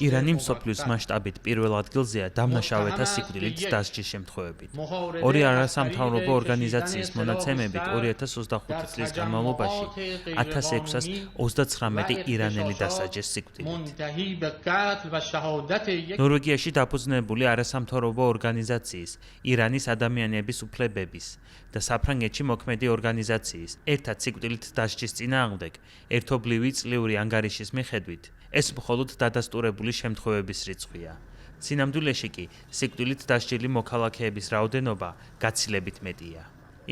ირანი მსოფლიოს მასშტაბით პირველ ადგილზეა დამნაშავეთა სიკვდილით დასჯის შემთხვევებით. ორი არასამთავრობო ორგანიზაციის მონაცემებით 2025 წლის განმავლობაში 1639 ირანელი დასაჯეს სიკვდილით. ნორვეგიაში დაფუძნებული არასამთავრობო ორგანიზაციის ირანის ადამიანების უფლებების და საფრანგეთში მოქმედი ორგანიზაციის ერთად სიკვდილით დასჯის წინააღმდეგ ერთობლივი წლიური ანგარიშის მიხედვით ეს მხოლოდ დადასტურებული შემთხვევების რიცხვია. სინამდვილეში კი სიკვდილით დასჯილი მოქალაქეების რაოდენობა გაცილებით მეტია.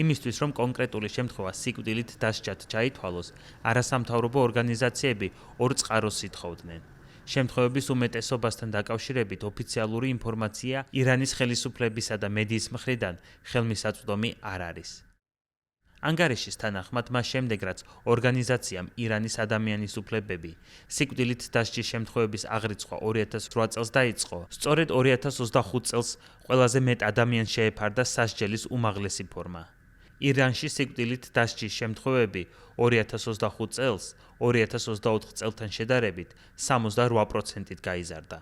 იმისთვის რომ კონკრეტული შემთხვევა სიკვდილით დასჯად ჩაითვალოს, არასამთავრობო ორგანიზაციები ორ წყაროს ითხოვდნენ. შემთხვევების უმეტესობასთან დაკავშირებით ოფიციალური ინფორმაცია ირანის ხელისუფლებისა და მედიის მხრიდან ხელმისაწვდომი არ არის. ანგარიშის თანახმად მას შემდეგ რაც ორგანიზაციამ ირანის ადამიანის უფლებები სიკვდილით დასჯის შემთხვევების აღრიცხვა 2008 წელს დაიწყო, სწორედ 2025 წელს ყველაზე მეტ ადამიანს შეეფარდა სასჯელის უმაღლესი ფორმა. ირანში სიკვდილით დასჯის შემთხვევები 2025 წელს 2024 წელთან შედარებით 68%-ით გაიზარდა.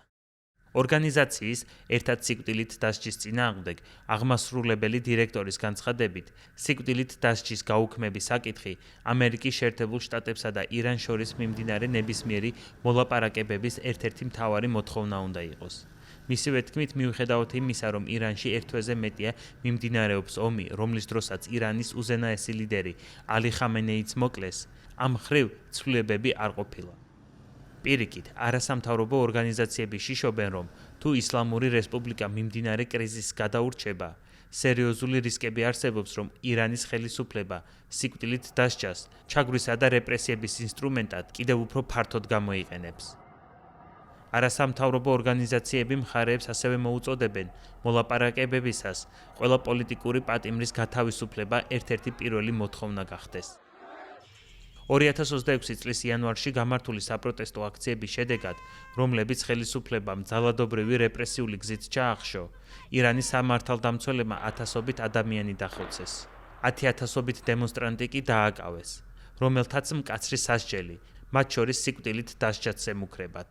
ორგანიზაციის ერთად სიკვდილით დასჯის წინააღმდეგ აღმასრულებელი დირექტორის განცხადებით, სიკვდილით დასჯის გაუქმების საკითხი ამერიკის შეერთებულ შტატებსა და ირანს შორის მიმდინარე ნებისმიერი მოლაპარაკებების ერთ-ერთი მთავარი მოთხოვნა უნდა იყოს. მისივე თქმით, მიუხედავად იმისა, რომ ირანში ერთ თვეზე მეტია მიმდინარეობს ომი, რომლის დროსაც ირანის უზენაესი ლიდერი ალი ხამენეიც მოკლეს, ამ მხრივ ცვლილებები არ ყოფილა. პირიქით, არასამთავრობო ორგანიზაციები შიშობენ, რომ თუ ისლამური რესპუბლიკა მიმდინარე კრიზისს გადაურჩება, სერიოზული რისკები არსებობს, რომ ირანის ხელისუფლება სიკვდილით დასჯას ჩაგვრისა და რეპრესიების ინსტრუმენტად კიდევ უფრო ფართოდ გამოიყენებს. არასამთავრობო ორგანიზაციები მხარეებს ასევე მოუწოდებენ მოლაპარაკებებისას ყველა პოლიტიკური პატიმრის გათავისუფლება ერთ-ერთი პირველი მოთხოვნა გახდეს. 2026 წლის იანვარში გამართული საპროტესტო აქციების შედეგად, რომლებიც ხელისუფლებამ ძალადობრივი რეპრესიული გზით ჩაახშო, ირანის სამართალდამცველებმა ათასობით ადამიანი დახოცეს. 10,000-ობით დემონსტრანტი კი დააკავეს, რომელთაც მკაცრი სასჯელი, მათ შორის სიკვდილით დასჯაც ემუქრებათ.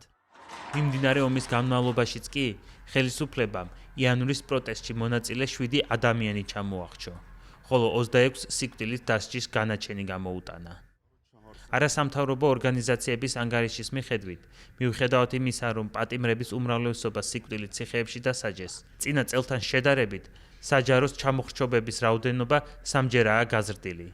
მიმდინარე ომის განმავლობაშიც კი ხელისუფლებამ იანვრის პროტესტში მონაწილე 7 ადამიანი ჩამოახჩო, ხოლო 26 სიკვდილით დასჯის განაჩენი გამოუტანა. არასამთავრობო ორგანიზაციების ანგარიშის მიხედვით, მიუხედავად იმისა, რომ პატიმრების უმრავლესობა სიკვდილით ციხეებში დასაჯეს, წინა წელთან შედარებით საჯაროს ჩამოხრჩობების რაოდენობა 3-ჯერაა გაზრდილი.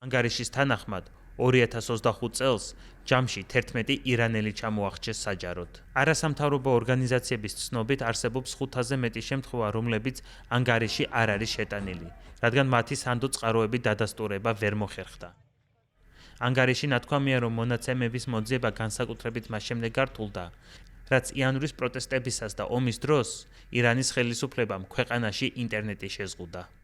ანგარიშის თანახმად 2025 წელს ჯამში 11 ირანელი ჩამოახჩეს საჯაროდ. არასამთავრობო ორგანიზაციების ცნობით არსებობს 500-ზე მეტი შემთხვევა, რომლებიც ანგარიში არ არის შეტანილი, რადგან მათი სანდო წყაროები დადასტურება ვერ მოხერხდა. ანგარიში ნათქვამია, რომ მონაცემების მოძიება განსაკუთრებით მას შემდეგ გართულდა, რაც იანვრის პროტესტებისას და ომის დროს ირანის ხელისუფლებამ ქვეყანაში ინტერნეტი შეზღუდა.